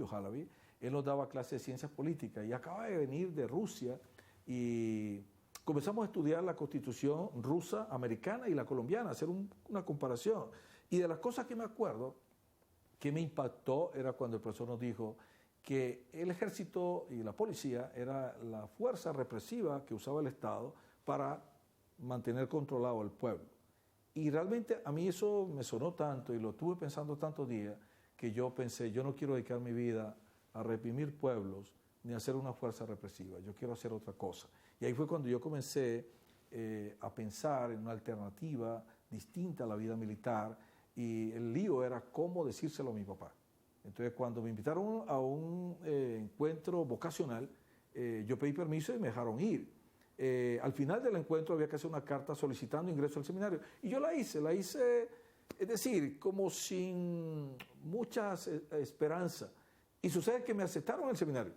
Halaby, él nos daba clases de ciencias políticas y acaba de venir de Rusia y comenzamos a estudiar la constitución rusa, americana y la colombiana, hacer una comparación. Y de las cosas que me acuerdo, que me impactó, era cuando el profesor nos dijo que el ejército y la policía era la fuerza represiva que usaba el Estado para mantener controlado al pueblo. Y realmente a mí eso me sonó tanto y lo tuve pensando tantos días, que yo pensé, yo no quiero dedicar mi vida a reprimir pueblos ni a ser una fuerza represiva, yo quiero hacer otra cosa. Y ahí fue cuando yo comencé a pensar en una alternativa distinta a la vida militar, y el lío era cómo decírselo a mi papá. Entonces cuando me invitaron a un encuentro vocacional, yo pedí permiso y me dejaron ir. Al final del encuentro había que hacer una carta solicitando ingreso al seminario, y yo la hice, es decir, como sin mucha esperanza. Y sucede que me aceptaron en el seminario.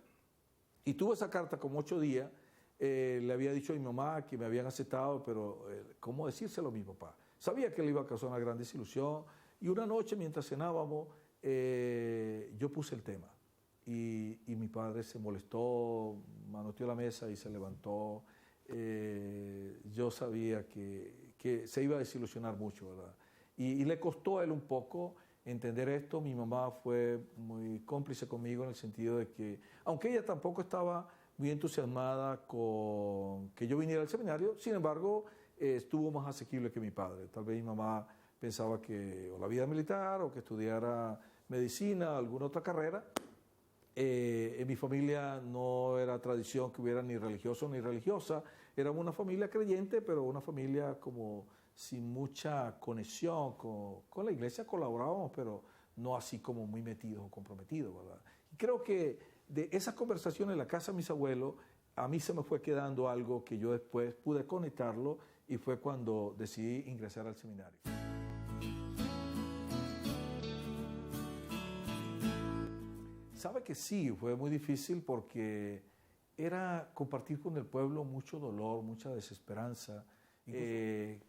Y tuve esa carta como 8 días. Le había dicho a mi mamá que me habían aceptado, pero ¿cómo decírselo a mi papá? Sabía que le iba a causar una gran desilusión. Y una noche, mientras cenábamos, yo puse el tema. Y mi padre se molestó, manoteó la mesa y se levantó. Yo sabía que se iba a desilusionar mucho, ¿verdad? Y le costó a él un poco entender esto. Mi mamá fue muy cómplice conmigo en el sentido de que, aunque ella tampoco estaba muy entusiasmada con que yo viniera al seminario, sin embargo, estuvo más asequible que mi padre. Tal vez mi mamá pensaba que o la vida militar o que estudiara medicina, alguna otra carrera. En mi familia no era tradición que hubiera ni religioso ni religiosa. Éramos una familia creyente, pero una familia como sin mucha conexión con la iglesia. Colaborábamos, pero no así como muy metidos o comprometidos, ¿verdad? Y creo que de esas conversaciones en la casa de mis abuelos, a mí se me fue quedando algo que yo después pude conectarlo, y fue cuando decidí ingresar al seminario. Sabe que sí, fue muy difícil porque era compartir con el pueblo mucho dolor, mucha desesperanza,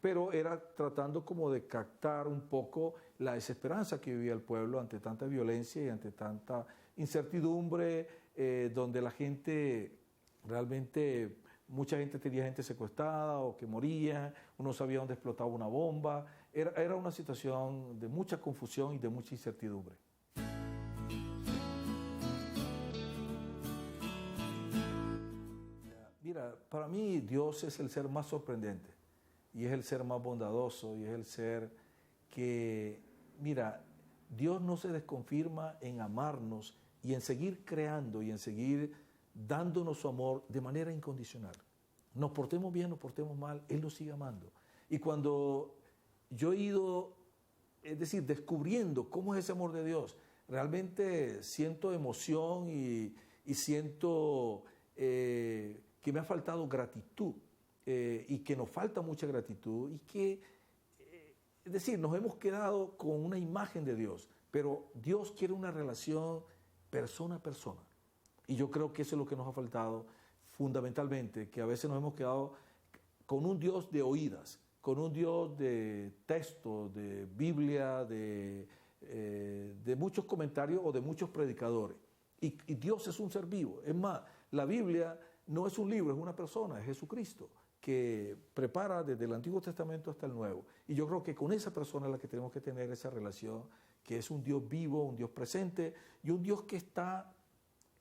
pero era tratando como de captar un poco la desesperanza que vivía el pueblo ante tanta violencia y ante tanta incertidumbre, donde la gente realmente, mucha gente tenía gente secuestrada o que moría, uno sabía dónde explotaba una bomba. Era una situación de mucha confusión y de mucha incertidumbre. Mira, para mí Dios es el ser más sorprendente, y es el ser más bondadoso, y es el ser que, mira, Dios no se desconfirma en amarnos y en seguir creando y en seguir dándonos su amor de manera incondicional. Nos portemos bien, nos portemos mal, Él nos sigue amando. Y cuando yo he ido, es decir, descubriendo cómo es ese amor de Dios, realmente siento emoción y siento que me ha faltado gratitud, y que nos falta mucha gratitud, y que, es decir, nos hemos quedado con una imagen de Dios, pero Dios quiere una relación persona a persona. Y yo creo que eso es lo que nos ha faltado fundamentalmente, que a veces nos hemos quedado con un Dios de oídas, con un Dios de texto, de Biblia, de muchos comentarios o de muchos predicadores. Y Dios es un ser vivo. Es más, la Biblia no es un libro, es una persona, es Jesucristo, que prepara desde el Antiguo Testamento hasta el Nuevo. Y yo creo que con esa persona es la que tenemos que tener esa relación, que es un Dios vivo, un Dios presente, y un Dios que está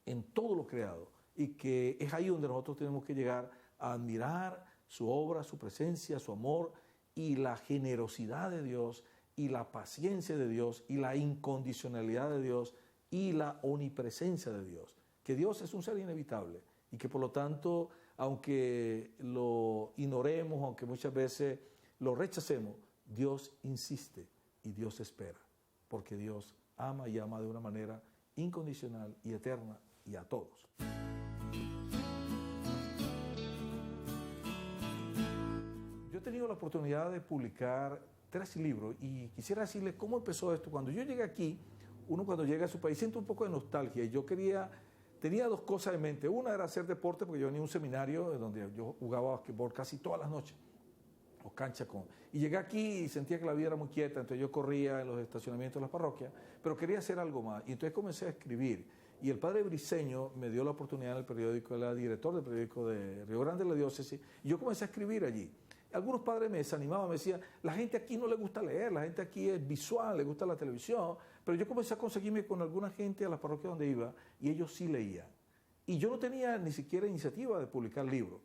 en todo lo creado, y que es ahí donde nosotros tenemos que llegar a admirar su obra, su presencia, su amor, y la generosidad de Dios, y la paciencia de Dios, y la incondicionalidad de Dios, y la omnipresencia de Dios. Que Dios es un ser inevitable, y que por lo tanto, aunque lo ignoremos, aunque muchas veces lo rechacemos, Dios insiste y Dios espera, porque Dios ama y ama de una manera incondicional y eterna, y a todos. Yo he tenido la oportunidad de publicar 3 libros, y quisiera decirles cómo empezó esto. Cuando yo llegué aquí, uno cuando llega a su país siente un poco de nostalgia, y yo tenía 2 cosas en mente. Una era hacer deporte, porque yo venía a un seminario donde yo jugaba basquetbol casi todas las noches, o cancha y llegué aquí y sentía que la vida era muy quieta, entonces yo corría en los estacionamientos de las parroquias, pero quería hacer algo más, y entonces comencé a escribir. Y el padre Briceño me dio la oportunidad en el periódico, él era director del periódico de Río Grande de la Diócesis, y yo comencé a escribir allí. Algunos padres me desanimaban, me decían, la gente aquí no le gusta leer, la gente aquí es visual, le gusta la televisión, pero yo comencé a conseguirme con alguna gente a las parroquias donde iba, y ellos sí leían. Y yo no tenía ni siquiera iniciativa de publicar libros.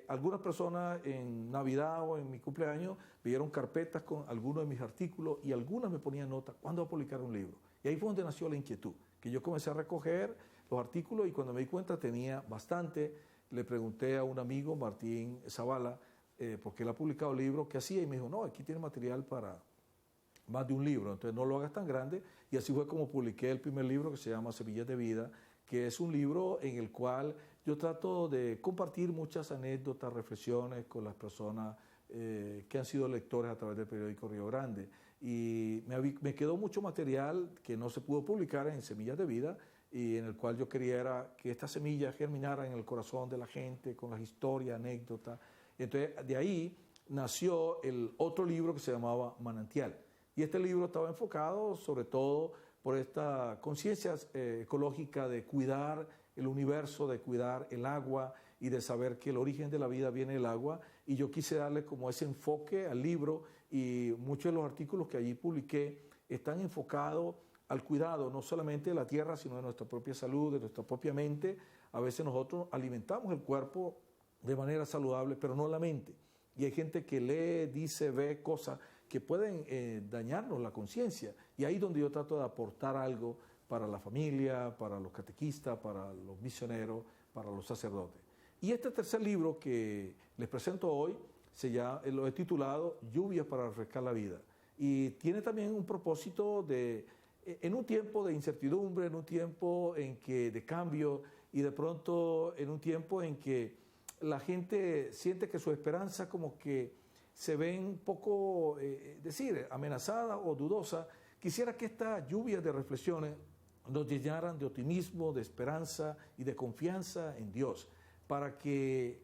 Algunas personas en Navidad o en mi cumpleaños vieron carpetas con algunos de mis artículos y algunas me ponían nota, ¿cuándo va a publicar un libro? Y ahí fue donde nació la inquietud, que yo comencé a recoger los artículos y cuando me di cuenta tenía bastante. Le pregunté a un amigo, Martín Zavala, porque él ha publicado libros, ¿qué hacía? Y me dijo, no, aquí tiene material para más de un libro, entonces no lo hagas tan grande. Y así fue como publiqué el primer libro que se llama Semillas de Vida, que es un libro en el cual yo trato de compartir muchas anécdotas, reflexiones con las personas que han sido lectores a través del periódico Río Grande. Y me quedó mucho material que no se pudo publicar en Semillas de Vida y en el cual yo quería era que esta semilla germinara en el corazón de la gente con las historias, anécdotas. Entonces de ahí nació el otro libro que se llamaba Manantial. Y este libro estaba enfocado sobre todo por esta conciencia ecológica de cuidar el universo, de cuidar el agua y de saber que el origen de la vida viene del agua. Y yo quise darle como ese enfoque al libro y muchos de los artículos que allí publiqué están enfocados al cuidado no solamente de la tierra, sino de nuestra propia salud, de nuestra propia mente. A veces nosotros alimentamos el cuerpo de manera saludable, pero no la mente. Y hay gente que lee, dice, ve cosas que pueden dañarnos la conciencia. Y ahí es donde yo trato de aportar algo para la familia, para los catequistas, para los misioneros, para los sacerdotes. Y este tercer libro que les presento hoy, lo he titulado Lluvias para refrescar la vida. Y tiene también un propósito en un tiempo de incertidumbre, en un tiempo de cambio y de pronto en un tiempo en que la gente siente que su esperanza como que se ve un poco, amenazada o dudosa. Quisiera que estas lluvias de reflexiones nos llenaran de optimismo, de esperanza y de confianza en Dios, para que,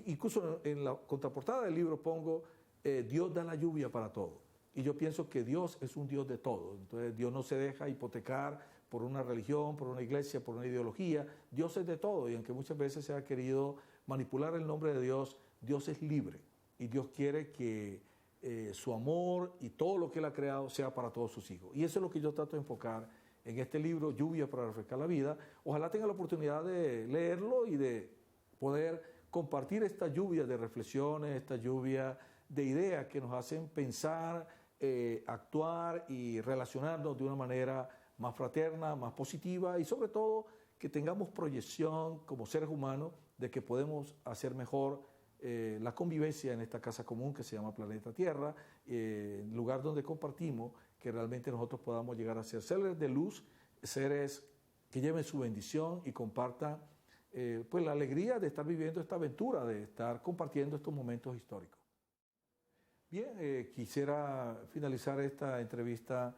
incluso en la contraportada del libro pongo, Dios da la lluvia para todo. Y yo pienso que Dios es un Dios de todo. Entonces Dios no se deja hipotecar por una religión, por una iglesia, por una ideología. Dios es de todo y aunque muchas veces se ha querido manipular el nombre de Dios, Dios es libre y Dios quiere que su amor y todo lo que Él ha creado sea para todos sus hijos. Y eso es lo que yo trato de enfocar en este libro, Lluvia para refrescar la vida. Ojalá tenga la oportunidad de leerlo y de poder compartir esta lluvia de reflexiones, esta lluvia de ideas que nos hacen pensar, actuar y relacionarnos de una manera más fraterna, más positiva y sobre todo que tengamos proyección como seres humanos de que podemos hacer mejor la convivencia en esta casa común que se llama Planeta Tierra, lugar donde compartimos, que realmente nosotros podamos llegar a ser seres de luz, seres que lleven su bendición y compartan pues la alegría de estar viviendo esta aventura, de estar compartiendo estos momentos históricos. Bien, quisiera finalizar esta entrevista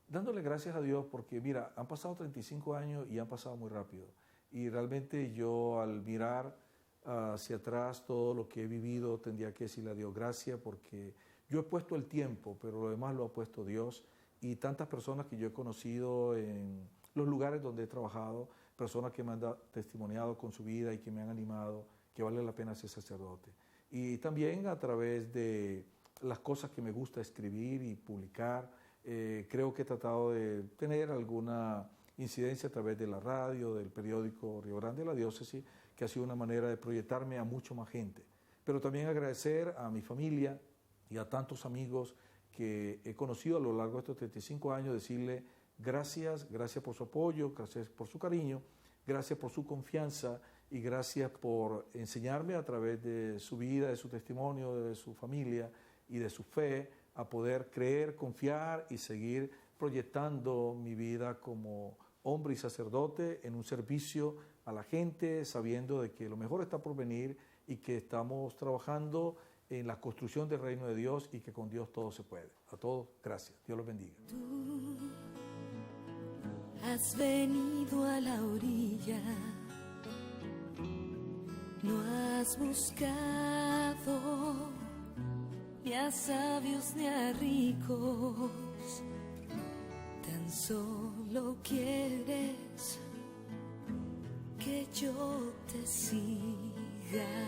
dándole gracias a Dios porque, mira, han pasado 35 años y han pasado muy rápido. Y realmente yo al mirar hacia atrás todo lo que he vivido tendría que decirle a Dios gracias porque yo he puesto el tiempo, pero lo demás lo ha puesto Dios. Y tantas personas que yo he conocido en los lugares donde he trabajado, personas que me han testimoniado con su vida y que me han animado, que vale la pena ser sacerdote. Y también a través de las cosas que me gusta escribir y publicar, creo que he tratado de tener alguna incidencia a través de la radio, del periódico Río Grande de la Diócesis, que ha sido una manera de proyectarme a mucho más gente. Pero también agradecer a mi familia y a tantos amigos que he conocido a lo largo de estos 35 años, decirle gracias, gracias por su apoyo, gracias por su cariño, gracias por su confianza y gracias por enseñarme a través de su vida, de su testimonio, de su familia y de su fe, a poder creer, confiar y seguir proyectando mi vida como hombre y sacerdote en un servicio a la gente, sabiendo de que lo mejor está por venir y que estamos trabajando en la construcción del reino de Dios y que con Dios todo se puede. A todos, gracias. Dios los bendiga. Tú has venido a la orilla, no has buscado ni a sabios ni a ricos, tan solo quieres que yo te siga.